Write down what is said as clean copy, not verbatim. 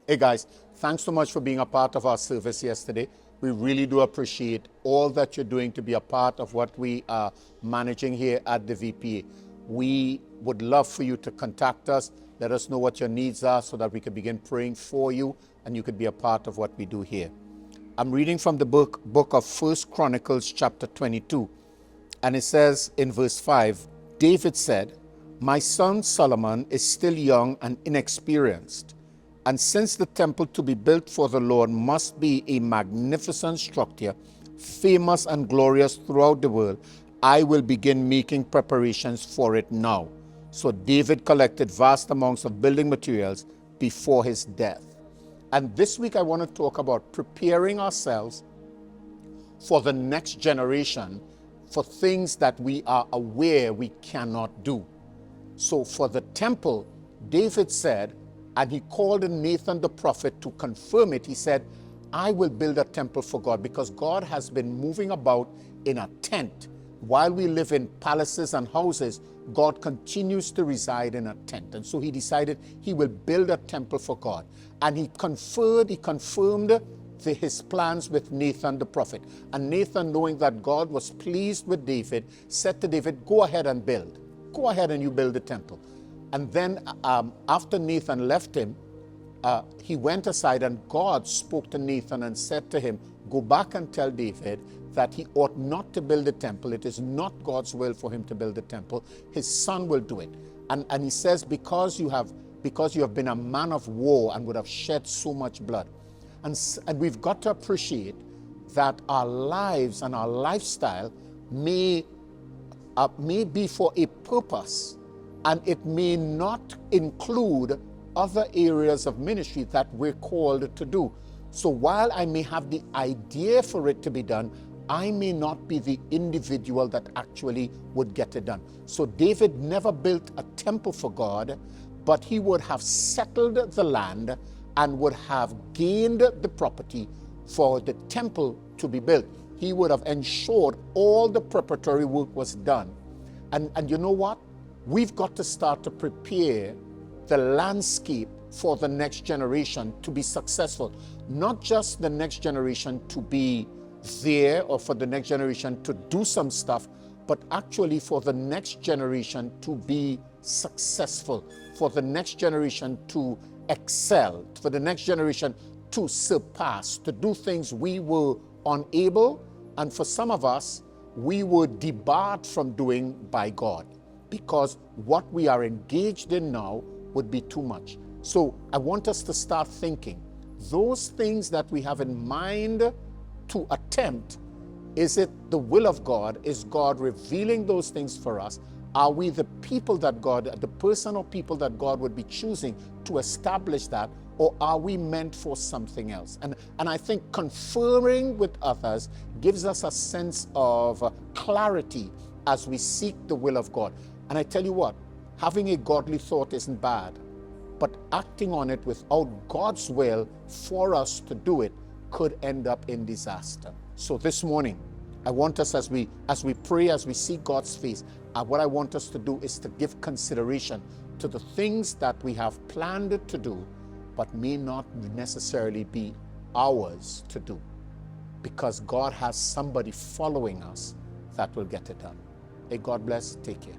Hey guys, thanks so much for being a part of our service yesterday. We really do appreciate all that you're doing to be a part of what we are managing here at the VPA. We would love for you to contact us. Let us know what your needs are so that we can begin praying for you and you could be a part of what we do here. I'm reading from the book of 1 Chronicles chapter 22, and it says in verse 5, David said, "My son Solomon is still young and inexperienced. And since the temple to be built for the Lord must be a magnificent structure, famous and glorious throughout the world, I will begin making preparations for it now." So David collected vast amounts of building materials before his death. And this week I want to talk about preparing ourselves for the next generation for things that we are aware we cannot do. So for the temple, David said, and he called in Nathan the prophet to confirm it. He said, "I will build a temple for God," because God has been moving about in a tent. While we live in palaces and houses, God continues to reside in a tent. And so he decided he will build a temple for God. And he confirmed his plans with Nathan the prophet. And Nathan, knowing that God was pleased with David, said to David, "Go ahead and build. Go ahead and you build the temple." And then after Nathan left him, he went aside and God spoke to Nathan and said to him, "Go back and tell David that he ought not to build the temple. It is not God's will for him to build the temple. His son will do it." And he says, because you have been a man of war and would have shed so much blood. And we've got to appreciate that our lives and our lifestyle may be for a purpose, and it may not include other areas of ministry that we're called to do. So while I may have the idea for it to be done, I may not be the individual that actually would get it done. So David never built a temple for God, but he would have settled the land and would have gained the property for the temple to be built. He would have ensured all the preparatory work was done. And you know what? We've got to start to prepare the landscape for the next generation to be successful. Not just the next generation to be there or for the next generation to do some stuff, but actually for the next generation to be successful, for the next generation to excel, for the next generation to surpass, to do things we were unable, and for some of us, we were debarred from doing by God, because what we are engaged in now would be too much. So I want us to start thinking, those things that we have in mind to attempt, is it the will of God? Is God revealing those things for us? Are we the people that God, the person or people that God would be choosing to establish that, or are we meant for something else? And I think conferring with others gives us a sense of clarity as we seek the will of God. And I tell you what, having a godly thought isn't bad, but acting on it without God's will for us to do it could end up in disaster. So this morning, I want us, as we pray, as we seek God's face, what I want us to do is to give consideration to the things that we have planned to do, but may not necessarily be ours to do, because God has somebody following us that will get it done. Hey, God bless. Take care.